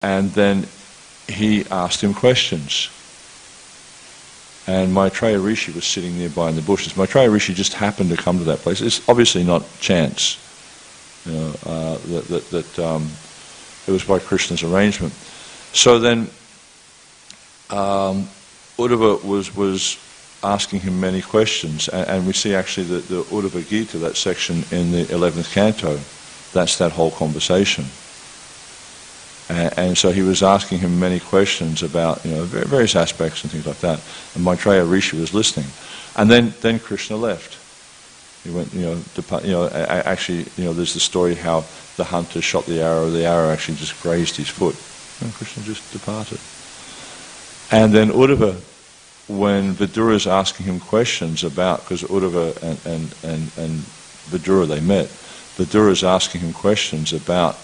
and then he asked him questions. And Maitreya Rishi was sitting nearby in the bushes. Maitreya Rishi just happened to come to that place. It's obviously not chance, it was by Krishna's arrangement. So then Uddhava was asking him many questions, and we see actually the Uddhava Gita, that section in the 11th canto, that's that whole conversation. And so he was asking him many questions about various aspects and things like that. And Maitreya Rishi was listening. And then Krishna left. He went, actually, there's the story how the hunter shot the arrow actually just grazed his foot. And Krishna just departed. And then Uddhava, when Vidura's asking him questions about, because Uddhava and Vidura, they met, Vidura's asking him questions about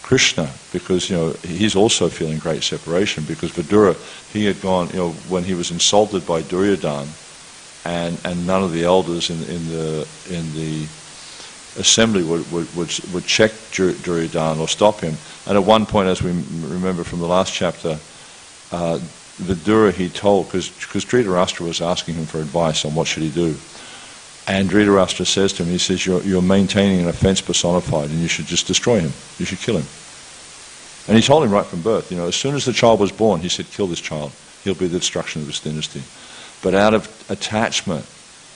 Krishna, because he's also feeling great separation, because Vidura, he had gone, when he was insulted by Duryodhana, and none of the elders in the assembly would check Duryodhana or stop him. And at one point, as we remember from the last chapter, Vidura, he told, because Dhritarashtra was asking him for advice on what should he do, and Dhritarashtra says to him, he says, you're maintaining an offense personified, and you should just destroy him. You should kill him. And he told him right from birth, as soon as the child was born, he said, kill this child. He'll be the destruction of this dynasty. But out of attachment,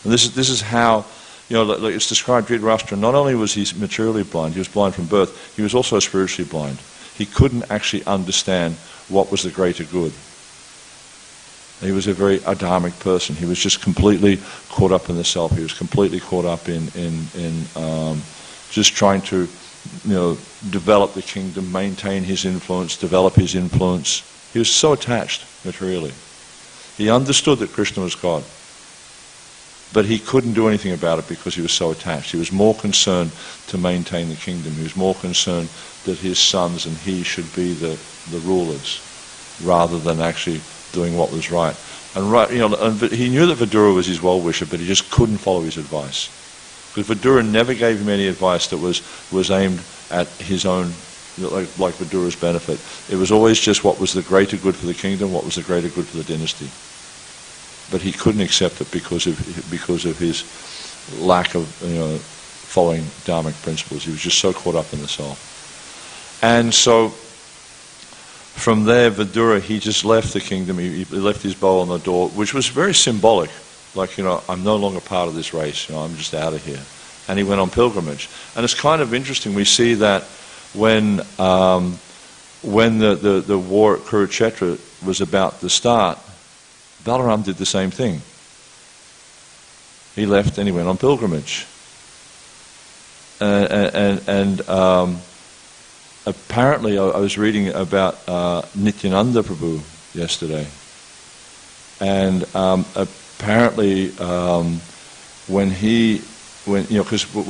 and this is how, like it's described, Dhritarashtra, not only was he materially blind, he was blind from birth, he was also spiritually blind. He couldn't actually understand what was the greater good. He was a very adharmic person. He was just completely caught up in the self. He was completely caught up in just trying to, develop the kingdom, maintain his influence, develop his influence. He was so attached materially. He understood that Krishna was God, but he couldn't do anything about it because he was so attached. He was more concerned to maintain the kingdom. He was more concerned that his sons and he should be the rulers, rather than actually doing what was right. And he knew that Vidura was his well-wisher, but he just couldn't follow his advice. Because Vidura never gave him any advice that was aimed at his own, like Vidura's benefit. It was always just what was the greater good for the kingdom, what was the greater good for the dynasty. But he couldn't accept it because of his lack of following dharmic principles. He was just so caught up in the self. And so from there, Vidura, he just left the kingdom. He left his bow on the door, which was very symbolic. Like, I'm no longer part of this race. I'm just out of here. And he went on pilgrimage. And it's kind of interesting. We see that when the war at Kurukshetra was about to start, Balaram did the same thing. He left and he went on pilgrimage. And apparently, I was reading about Nityananda Prabhu yesterday, and apparently, because when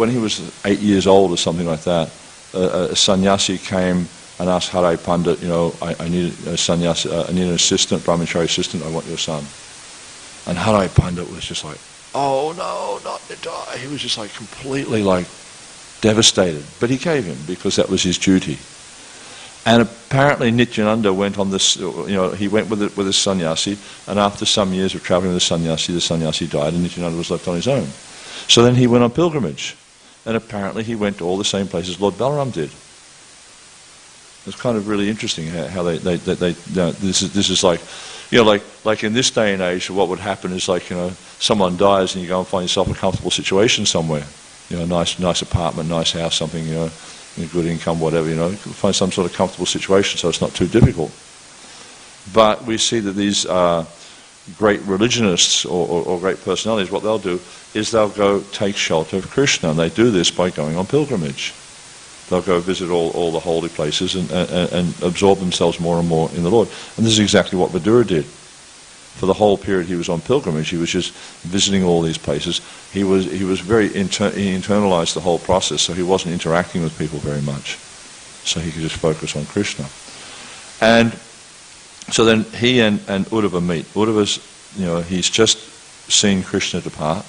he was 8 years old or something like that, a sannyasi came and asked Harai Pandit, I need a sannyasi, I need an assistant, brahmachari assistant. I want your son. And Harai Pandit was just like, oh no, not Nitai. He was just like completely like devastated, but he gave him because that was his duty. And apparently Nityananda went on this, he went with a sannyasi, and after some years of traveling with the sannyasi died, and Nityananda was left on his own. So then he went on pilgrimage, and apparently he went to all the same places Lord Balaram did. It's kind of really interesting how they this is like, like in this day and age, what would happen is like, someone dies and you go and find yourself a comfortable situation somewhere. Nice apartment, nice house, something, good income, whatever, find some sort of comfortable situation so it's not too difficult. But we see that these great religionists or great personalities, what they'll do is they'll go take shelter of Krishna, and they do this by going on pilgrimage. They'll go visit all the holy places and absorb themselves more and more in the Lord. And this is exactly what Vidura did. For the whole period he was on pilgrimage, he was just visiting all these places. He was very he internalized the whole process, so he wasn't interacting with people very much. So he could just focus on Krishna. And so then he and Uddhava meet. Uddhava's, he's just seen Krishna depart,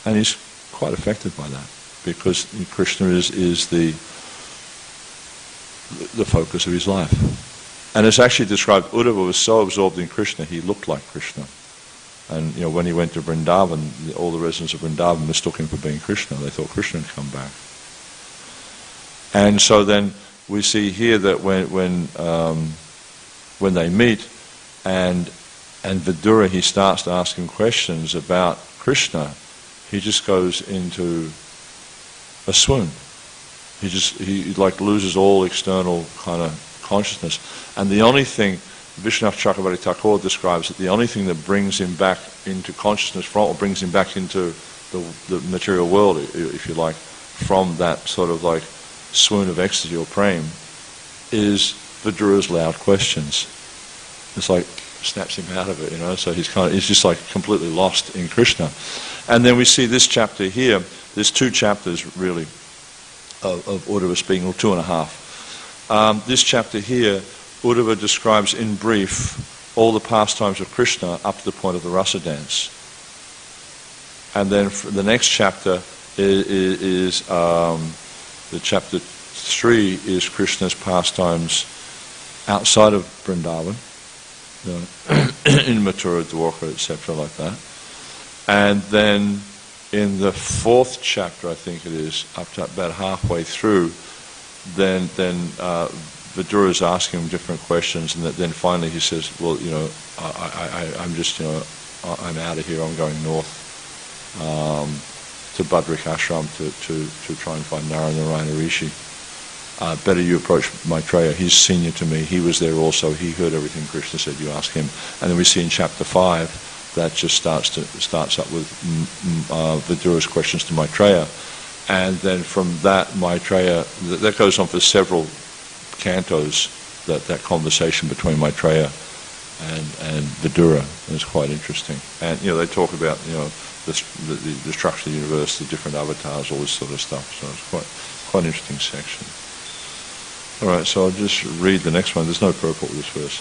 and he's quite affected by that, because Krishna is the the focus of his life. And it's actually described, Uddhava was so absorbed in Krishna, he looked like Krishna. And when he went to Vrindavan, all the residents of Vrindavan mistook him for being Krishna. They thought Krishna had come back. And so then we see here that when they meet, and Vidura, he starts to ask him questions about Krishna, he just goes into a swoon. He like loses all external kind of consciousness. And the only thing, Vishwanath Chakravarti Thakur describes that the only thing that brings him back into consciousness from, or brings him back into the material world, if you like, from that sort of like swoon of ecstasy or prema, is Vidura's loud questions. It's like snaps him out of it, so he's just like completely lost in Krishna. And then we see this chapter here, there's 2 chapters really of Uddhava speaking, or 2.5. This chapter here, Uddhava describes in brief all the pastimes of Krishna up to the point of the rasa dance. And then the next chapter is the chapter 3 is Krishna's pastimes outside of Vrindavan, in Mathura, Dwarka, etc., like that. And then in the 4th chapter, I think it is, up to about halfway through, then Vidura is asking him different questions, and then finally he says, well, I'm just, I'm out of here, I'm going north to Badrik Ashram to try and find Narayana Rishi. Better you approach Maitreya, he's senior to me, he was there also, he heard everything Krishna said, you ask him. And then we see in chapter 5, that just starts up with Vidura's questions to Maitreya. And then from that, Maitreya, that goes on for several cantos, that conversation between Maitreya and Vidura, and it's quite interesting. And they talk about the structure of the universe, the different avatars, all this sort of stuff. So it's quite an interesting section. All right, so I'll just read the next one. There's no purport with this verse.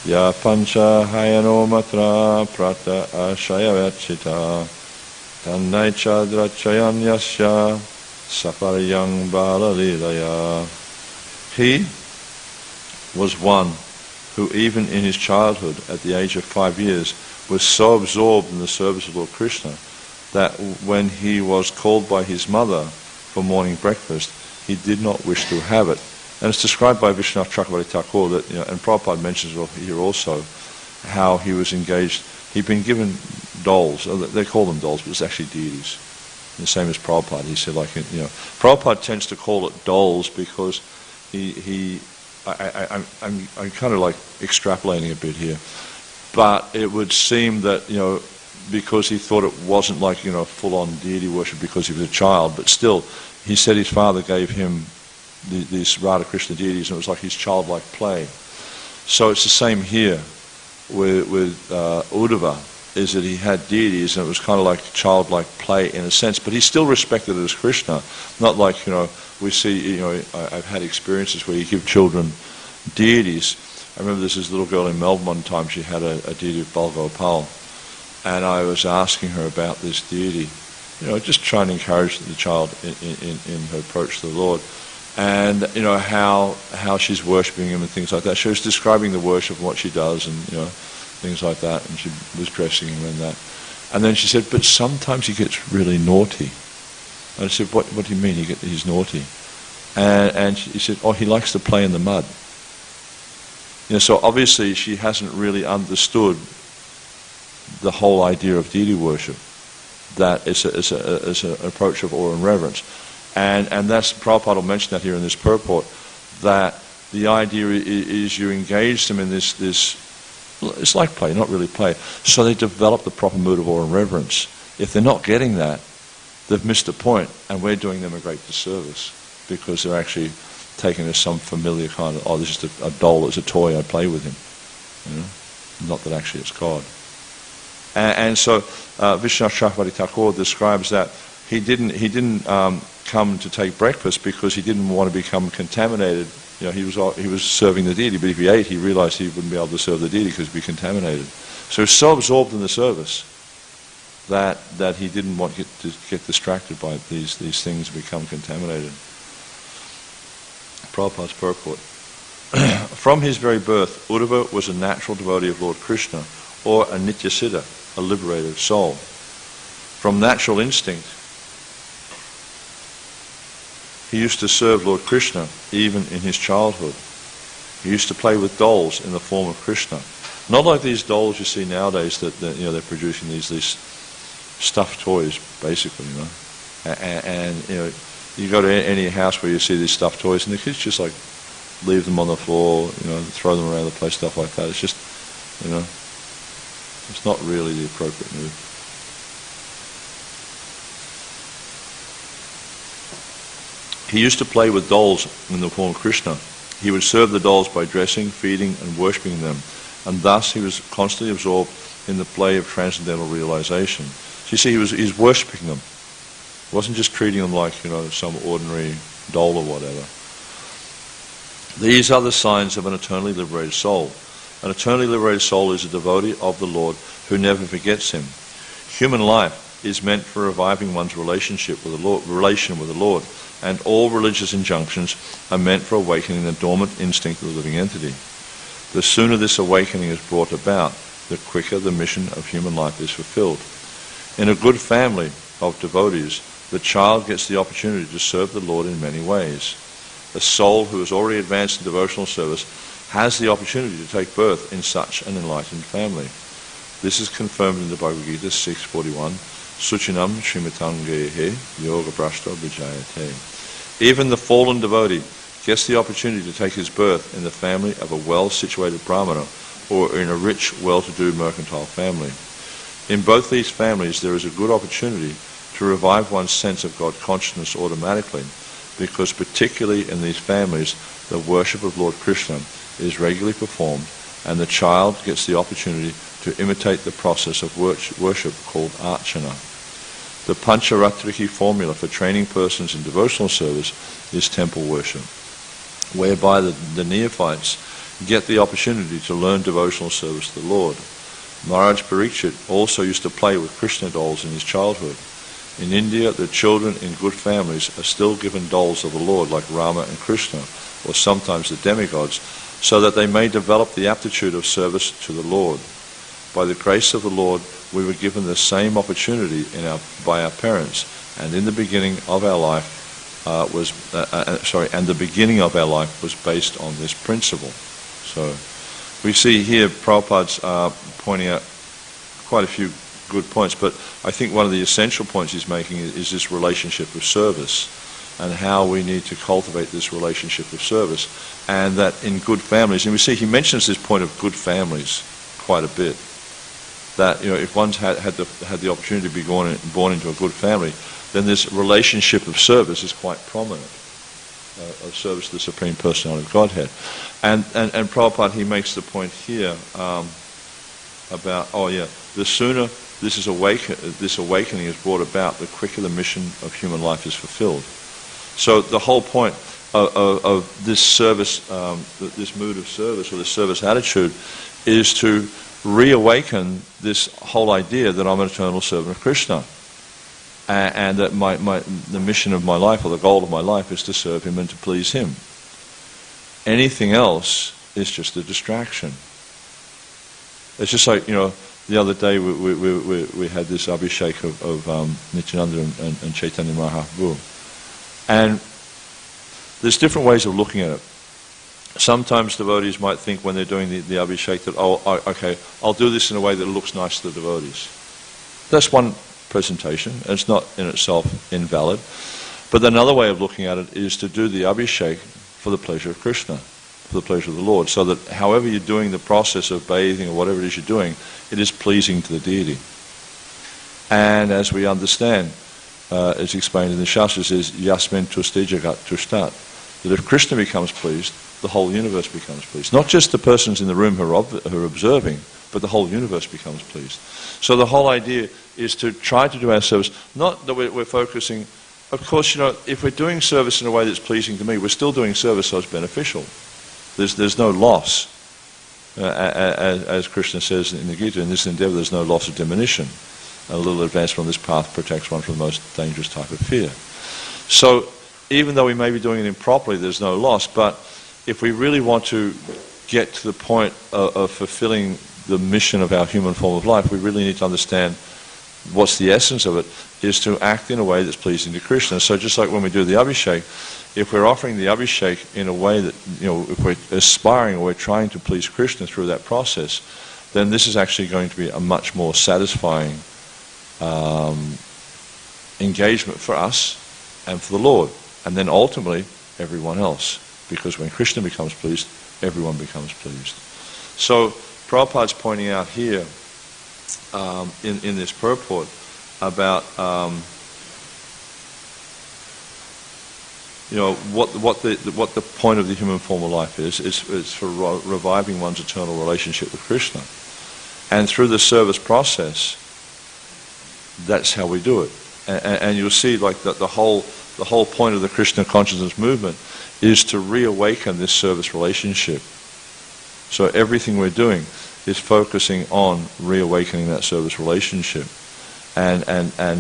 Ya pancha hayano matra prata ashayavachita tannai chadrachayan yasya saparyang balalilaya. He was one who even in his childhood, at the age of 5 years, was so absorbed in the service of Lord Krishna that when he was called by his mother for morning breakfast, he did not wish to have it. And it's described by Vishwanath Chakravarti Thakur that, and Prabhupada mentions here also, how he was engaged. He'd been given dolls. They call them dolls, but it's actually deities. The same as Prabhupada. He said, Prabhupada tends to call it dolls because I'm kind of like extrapolating a bit here, but it would seem that because he thought it wasn't like full-on deity worship because he was a child, but still, he said his father gave him these Radha Krishna deities, and it was like his childlike play. So it's the same here with Uddhava, is that he had deities, and it was kind of like childlike play in a sense, but he still respected it as Krishna, not like we see. I've had experiences where you give children deities. I remember there's this little girl in Melbourne one time, she had a deity of Balgopal, and I was asking her about this deity, just trying to encourage the child in her approach to the Lord, and how she's worshipping him and things like that. She was describing the worship and what she does and things like that, and she was dressing him in that. And then she said, but sometimes he gets really naughty. And I said, what do you mean he's naughty? And he said, he likes to play in the mud. So obviously she hasn't really understood the whole idea of deity worship, that it's an approach of awe and reverence. And that's, Prabhupada will mention that here in this purport, that the idea is you engage them in this, it's like play, not really play. So they develop the proper mood of awe and reverence. If they're not getting that, they've missed a point, and we're doing them a great disservice, because they're actually taking as some familiar kind of, this is just a doll, it's a toy, I play with him. Not that actually it's God. And so Vishwanath Chakravarti Thakur describes that he didn't come to take breakfast because he didn't want to become contaminated. He was serving the deity, but if he ate, he realized he wouldn't be able to serve the deity because he'd be contaminated. So he was so absorbed in the service that he didn't want to get distracted by these things and become contaminated. Prabhupada's purport. From his very birth, Uddhava was a natural devotee of Lord Krishna, or a Nityasiddha, a liberated soul. From natural instinct, he used to serve Lord Krishna even in his childhood. He used to play with dolls in the form of Krishna. Not like these dolls you see nowadays that they're producing these stuffed toys, basically, And you go to any house where you see these stuffed toys, and the kids just like leave them on the floor, throw them around the place, stuff like that. It's just, it's not really the appropriate move. He used to play with dolls in the form of Krishna. He would serve the dolls by dressing, feeding, and worshipping them, and thus he was constantly absorbed in the play of transcendental realization. So you see, he was worshipping them. He wasn't just treating them like, some ordinary doll or whatever. These are the signs of an eternally liberated soul. An eternally liberated soul is a devotee of the Lord who never forgets him. Human life is meant for reviving one's relation with the Lord, and all religious injunctions are meant for awakening the dormant instinct of the living entity. The sooner this awakening is brought about, the quicker the mission of human life is fulfilled. In a good family of devotees, the child gets the opportunity to serve the Lord in many ways. A soul who has already advanced in devotional service has the opportunity to take birth in such an enlightened family. This is confirmed in the Bhagavad Gita 6.41, Suchinam Shrimatangehe Yoga Brashta Vijayate. Even the fallen devotee gets the opportunity to take his birth in the family of a well-situated brahmana, or in a rich, well-to-do mercantile family. In both these families there is a good opportunity to revive one's sense of God consciousness automatically, because particularly in these families the worship of Lord Krishna is regularly performed, and the child gets the opportunity to imitate the process of worship called archana. The Pancharatriki formula for training persons in devotional service is temple worship, whereby the neophytes get the opportunity to learn devotional service to the Lord. Maharaj Parikshit also used to play with Krishna dolls in his childhood. In India, the children in good families are still given dolls of the Lord like Rama and Krishna, or sometimes the demigods, so that they may develop the aptitude of service to the Lord. By the grace of the Lord, we were given the same opportunity by our parents, and in the beginning of our life the beginning of our life was based on this principle. So we see here Prabhupada's pointing out quite a few good points, but I think one of the essential points he's making is this relationship of service, and how we need to cultivate this relationship of service, and that in good families, and we see he mentions this point of good families quite a bit, that if one's had the opportunity to be born into a good family, then this relationship of service is quite prominent, of service to the Supreme Personality of Godhead. And Prabhupada, he makes the point here about, the sooner this awakening is brought about, the quicker the mission of human life is fulfilled. So the whole point of this service, this mood of service, or this service attitude, is to reawaken this whole idea that I'm an eternal servant of Krishna, and that the mission of my life, or the goal of my life, is to serve him and to please him. Anything else is just a distraction. It's just like, the other day we had this Abhishek of Nityananda and Chaitanya Mahaprabhu, and there's different ways of looking at it. Sometimes devotees might think when they're doing the Abhishek that, I'll do this in a way that looks nice to the devotees. That's one presentation, and it's not in itself invalid. But another way of looking at it is to do the Abhishek for the pleasure of Krishna, for the pleasure of the Lord, so that however you're doing the process of bathing or whatever it is you're doing, it is pleasing to the deity. And as we understand, as explained in the Shastras, is Yasmin tuste jagat tustat, that if Krishna becomes pleased, the whole universe becomes pleased. Not just the persons in the room who are observing, but the whole universe becomes pleased. So the whole idea is to try to do our service, not that we're focusing, of course, if we're doing service in a way that's pleasing to me, we're still doing service so it's beneficial. There's no loss. As Krishna says in the Gita, in this endeavor there's no loss or diminution. A little advancement on this path protects one from the most dangerous type of fear. So even though we may be doing it improperly, there's no loss. But if we really want to get to the point of fulfilling the mission of our human form of life, we really need to understand what's the essence of it, is to act in a way that's pleasing to Krishna. So just like when we do the Abhishek, if we're offering the Abhishek in a way that, if we're aspiring or we're trying to please Krishna through that process, then this is actually going to be a much more satisfying engagement for us and for the Lord. And then ultimately, everyone else. Because when Krishna becomes pleased, everyone becomes pleased. So Prabhupada's pointing out here in this purport about what the point of the human form of life is for reviving one's eternal relationship with Krishna. And through the service process, that's how we do it. And you'll see like the whole point of the Krishna consciousness movement is to reawaken this service relationship. So everything we're doing is focusing on reawakening that service relationship. And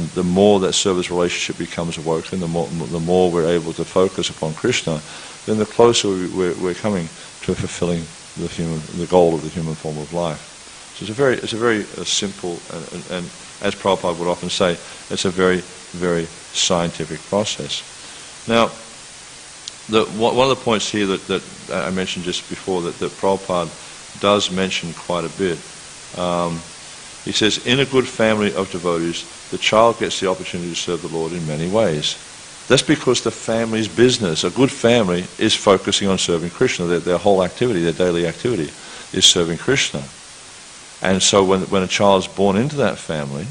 the more that service relationship becomes awoken, the more we're able to focus upon Krishna, then the closer we're coming to fulfilling the goal of the human form of life. So it's a very simple and as Prabhupada would often say, it's a very, very scientific process. Now, one of the points here that I mentioned just before that Prabhupada does mention quite a bit. He says, in a good family of devotees, the child gets the opportunity to serve the Lord in many ways. That's because the family's business, a good family, is focusing on serving Krishna. Their whole activity, their daily activity, is serving Krishna. And so when a child is born into that family,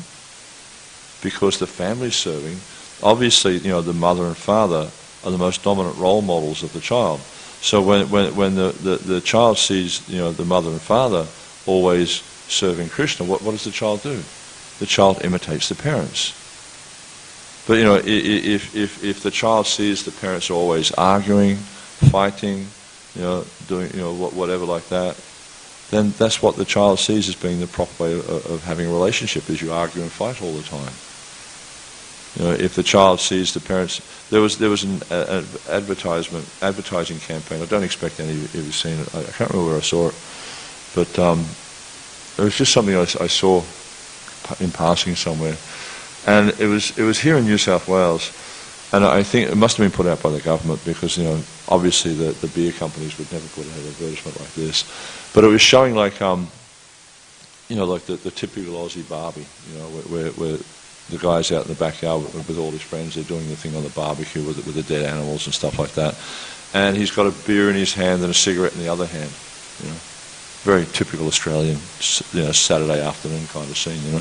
because the family is serving, obviously, the mother and father are the most dominant role models of the child. So when the child sees, the mother and father always serving Krishna, what does the child do? The child imitates the parents. But if the child sees the parents are always arguing, fighting, doing whatever like that, then that's what the child sees as being the proper way of having a relationship, is you argue and fight all the time. If the child sees the parents, there was an advertising campaign. I don't expect any of you have seen it. I can't remember where I saw it, but it was just something I saw in passing somewhere, and it was here in New South Wales, and I think it must have been put out by the government because obviously the beer companies would never put out an advertisement like this, but it was showing like the typical Aussie barbie, where the guy's out in the backyard with all his friends, they're doing the thing on the barbecue with the dead animals and stuff like that, and he's got a beer in his hand and a cigarette in the other hand, very typical Australian, Saturday afternoon kind of scene,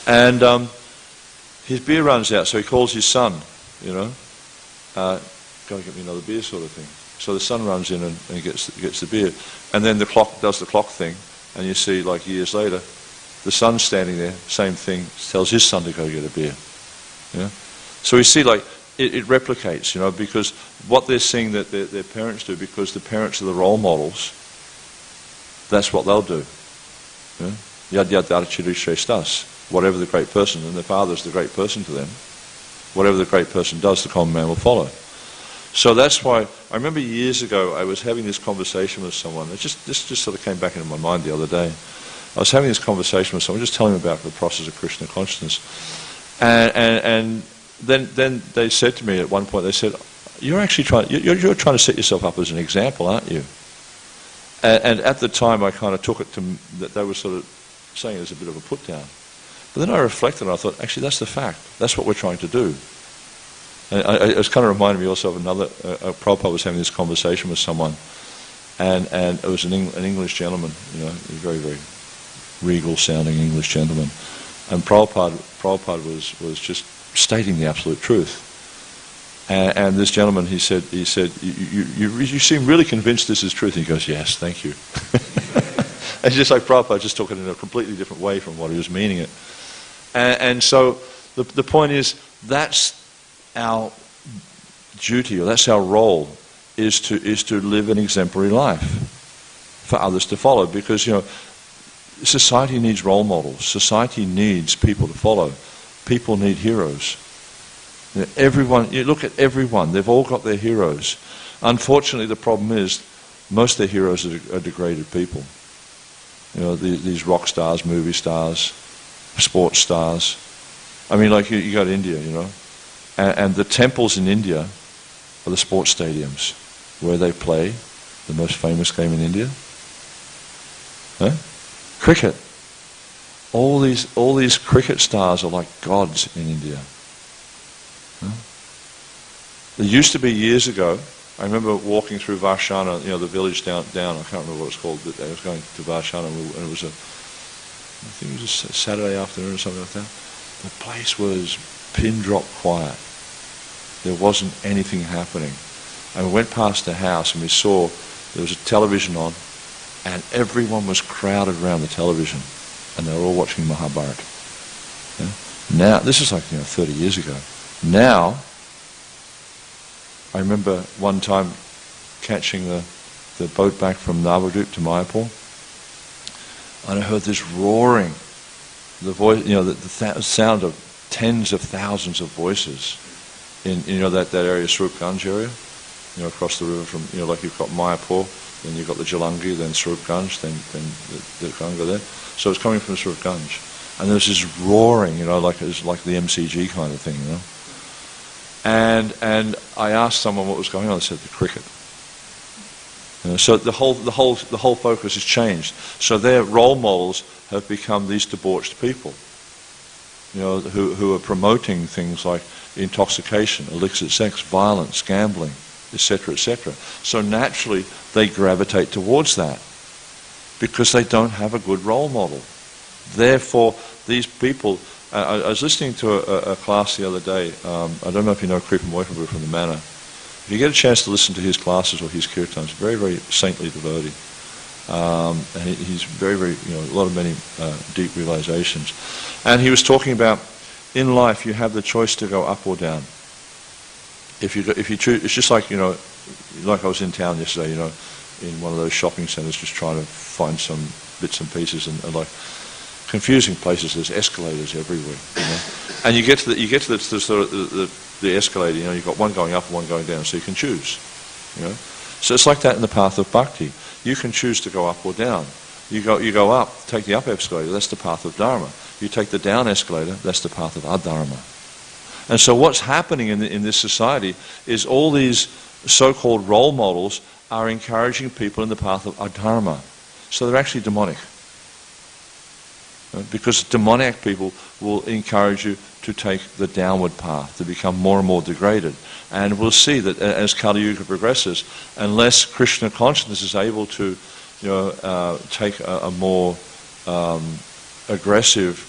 and his beer runs out, so he calls his son, got to get me another beer sort of thing. So the son runs in and gets the beer, and then the clock does the clock thing, and you see like years later, the son's standing there, same thing, tells his son to go get a beer. So we see like it replicates, because what they're seeing that their parents do, because the parents are the role models, that's what they'll do. Yad yad darchiri shrestas. Whatever the great person, and their father's the great person to them, whatever the great person does, the common man will follow. So that's why, I remember years ago, I was having this conversation with someone. This just sort of came back into my mind the other day. I was having this conversation with someone, just telling them about the process of Krishna consciousness. And then they said to me at one point, they said, you're trying to set yourself up as an example, aren't you? And at the time, I kind of took it to that they were sort of saying it as a bit of a put down. But then I reflected and I thought, actually, that's the fact. That's what we're trying to do. And it was kind of reminded me also of another, Prabhupada was having this conversation with someone, and it was an English gentleman, a very, very regal-sounding English gentleman. And Prabhupada was just stating the absolute truth. And this gentleman, he said, you seem really convinced this is truth. And he goes, yes, thank you. And just like Prabhupada just took it in a completely different way from what he was meaning it. And so the point is, that's our duty, or that's our role, is to live an exemplary life for others to follow. Because, society needs role models. Society needs people to follow. People need heroes. Everyone, you look at everyone, they've all got their heroes. Unfortunately, the problem is most of their heroes are degraded people. These rock stars, movie stars, sports stars. I mean, like you go to India, and the temples in India are the sports stadiums where they play the most famous game in India. Huh? Cricket. All these cricket stars are like gods in India. Huh? There used to be years ago, I remember walking through Varshana, the village down, I can't remember what it's called, but I was going to Varshana, and it was I think it was a Saturday afternoon or something like that. The place was pin drop quiet. There wasn't anything happening. And we went past a house and we saw there was a television on, and everyone was crowded around the television, and they were all watching Mahabharata. Yeah? Now, this is like 30 years ago. Now, I remember one time catching the boat back from Navadvip to Mayapur, and I heard this roaring, the voice, the sound of tens of thousands of voices in that area, Swarupganj area, across the river from like you've got Mayapur, then you've got the Jalangi, then Swarupganj, then the Ganga there. So it's coming from Swarupganj, and there's this roaring, like it was like the MCG kind of thing, And I asked someone what was going on. They said the cricket. So the whole focus has changed. So their role models have become these debauched people, who are promoting things like intoxication, illicit sex, violence, gambling, etc., etc. So naturally they gravitate towards that because they don't have a good role model. Therefore, these people. I was listening to a class the other day. I don't know if you know Kripa Moipabu from the Manor. If you get a chance to listen to his classes or his kirtans, very, very saintly devotee. And he's very, very, many deep realizations. And he was talking about, in life you have the choice to go up or down. If you choose, it's just like, like I was in town yesterday, in one of those shopping centres, just trying to find some bits and pieces and like, confusing places. There's escalators everywhere, and you get to the escalator. You've got one going up and one going down, so you can choose. So it's like that in the path of bhakti. You can choose to go up or down. You go up, take the up escalator. That's the path of dharma. You take the down escalator. That's the path of adharma. And so what's happening in this society is all these so-called role models are encouraging people in the path of adharma. So they're actually demonic. Because demoniac people will encourage you to take the downward path, to become more and more degraded. And we'll see that as Kali Yuga progresses, unless Krishna consciousness is able to take a more aggressive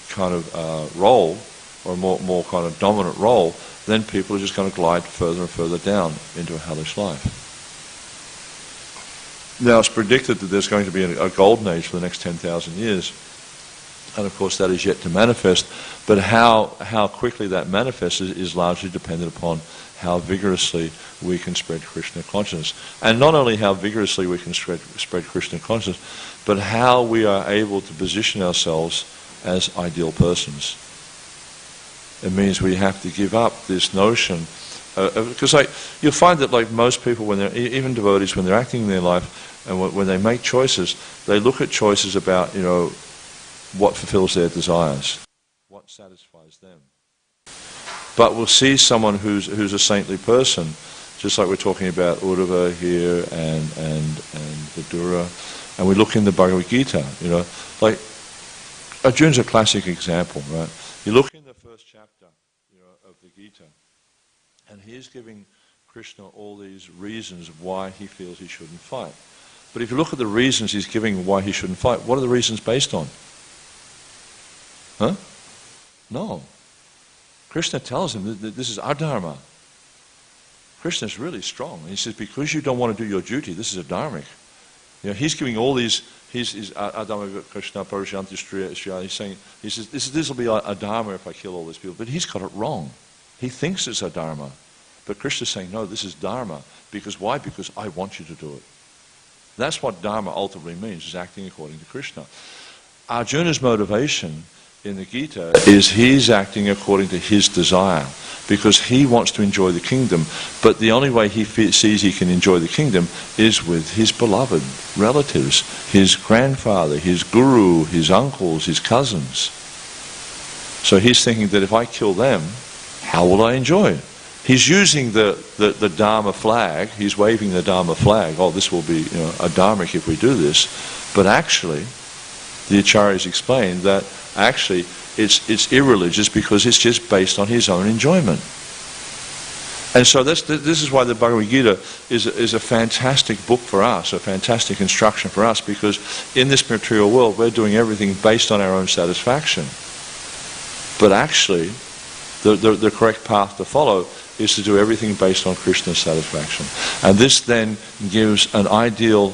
kind of role, or a more kind of dominant role, then people are just going to glide further and further down into a hellish life. Now it's predicted that there's going to be a golden age for the next 10,000 years. And of course that is yet to manifest, but how quickly that manifests is largely dependent upon how vigorously we can spread Krishna consciousness. And not only how vigorously we can spread Krishna consciousness, but how we are able to position ourselves as ideal persons. It means we have to give up this notion, because you'll find that like most people, when they're, even devotees, when they're acting in their life, and when they make choices, they look at choices about, what fulfills their desires, what satisfies them. But we'll see someone who's a saintly person, just like we're talking about Uddhava here and Vidura, and we look in the Bhagavad Gita, like Arjuna's a classic example, right? You look in the first chapter, of the Gita, and he's giving Krishna all these reasons why he feels he shouldn't fight. But if you look at the reasons he's giving why he shouldn't fight, what are the reasons based on? Huh? No. Krishna tells him that this is adharma. Krishna is really strong. He says, because you don't want to do your duty, this is adharmic. He's giving all these, he's adharma Krishna parashanti striya. He's saying, he says, this will be adharma if I kill all these people. But he's got it wrong. He thinks it's adharma. But Krishna's saying, no, this is dharma. Because why? Because I want you to do it. That's what dharma ultimately means, is acting according to Krishna. Arjuna's motivation in the Gita is he's acting according to his desire, because he wants to enjoy the kingdom, but the only way he sees he can enjoy the kingdom is with his beloved relatives, his grandfather, his guru, his uncles, his cousins. So he's thinking that if I kill them, how will I enjoy it? He's using the Dharma flag, he's waving the Dharma flag, oh, this will be a dharmic if we do this, but actually, the Acharyas explained that actually it's irreligious because it's just based on his own enjoyment. And so this is why the Bhagavad Gita is a fantastic book for us, a fantastic instruction for us, because in this material world we're doing everything based on our own satisfaction. But actually, the correct path to follow is to do everything based on Krishna's satisfaction. And this then gives an ideal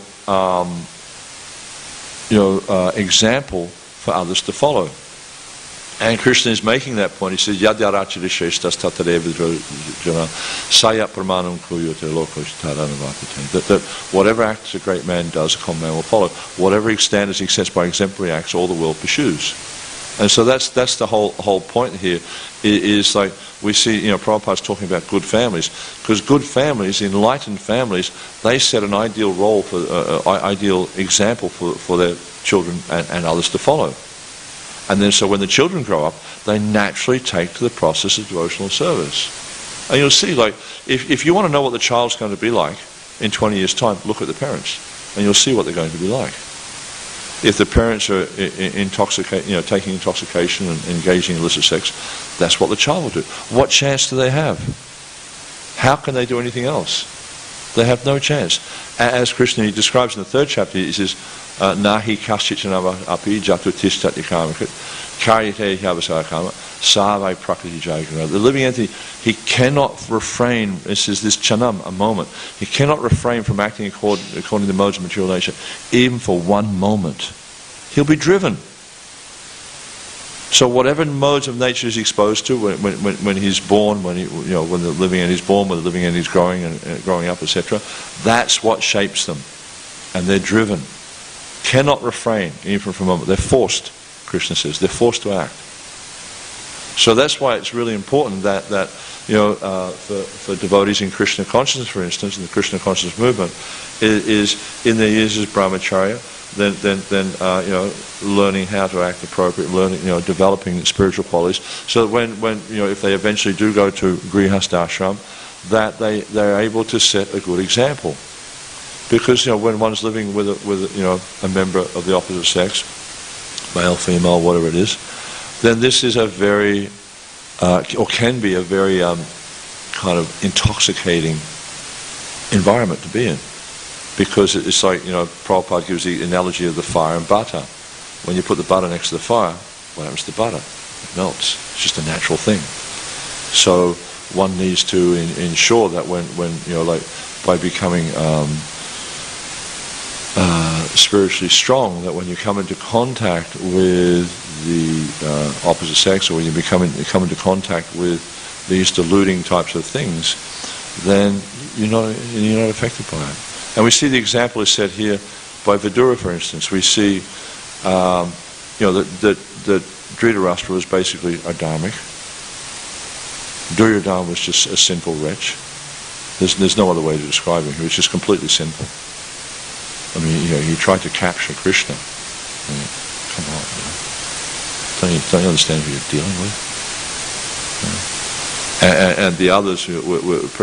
example for others to follow. And Krishna is making that point. He says, Yadyarachita sheshtas tatadevidra jana sayat pramanam kuyute lokosh taranavapate. That whatever acts a great man does, a common man will follow. Whatever standards he sets by exemplary acts, all the world pursues. And so that's the whole point here, is like we see, Prabhupada's talking about good families, because good families, enlightened families, they set an ideal role for, ideal example for their children and others to follow. And then so when the children grow up, they naturally take to the process of devotional service. And you'll see, like, if you want to know what the child's going to be like in 20 years' time, look at the parents, and you'll see what they're going to be like. If the parents are taking intoxication and engaging in illicit sex, that's what the child will do. What chance do they have? How can they do anything else? They have no chance. As Krishna describes in the 3rd chapter, he says, Nahi kaschichanava api jatutishtat ikamakat karyate hyavasakama savai prakriti jayagana. The living entity, he cannot refrain, this is this chanam, a moment, he cannot refrain from acting according to the modes of material nature, even for one moment. He'll be driven. So whatever modes of nature he's exposed to when he's born, when the living entity is born, when the living entity is growing up, etc., that's what shapes them. And they're driven. Cannot refrain even for a moment. They're forced, Krishna says. They're forced to act. So that's why it's really important that for devotees in Krishna consciousness, for instance, in the Krishna consciousness movement, is in their years as brahmacharya, then learning how to act appropriately, learning, developing spiritual qualities, so that when if they eventually do go to grihastha ashram, that they're able to set a good example. Because when one's living with a member of the opposite sex, male, female, whatever it is, then this is a very or can be a very kind of intoxicating environment to be in. Because it's like, Prabhupada gives the analogy of the fire and butter. When you put the butter next to the fire, what happens to the butter? It melts. It's just a natural thing. So one needs to ensure that when by becoming spiritually strong, that when you come into contact with the opposite sex, or when you come into contact with these deluding types of things, then you're not affected by it. And we see the example is set here by Vidura, for instance. We see, that Dhritarashtra was basically a dharmic. Duryodhana was just a sinful wretch. There's no other way to describe him. He was just completely sinful. I mean, he tried to capture Krishna. I mean, come on, don't you understand who you're dealing with? And the others were pretty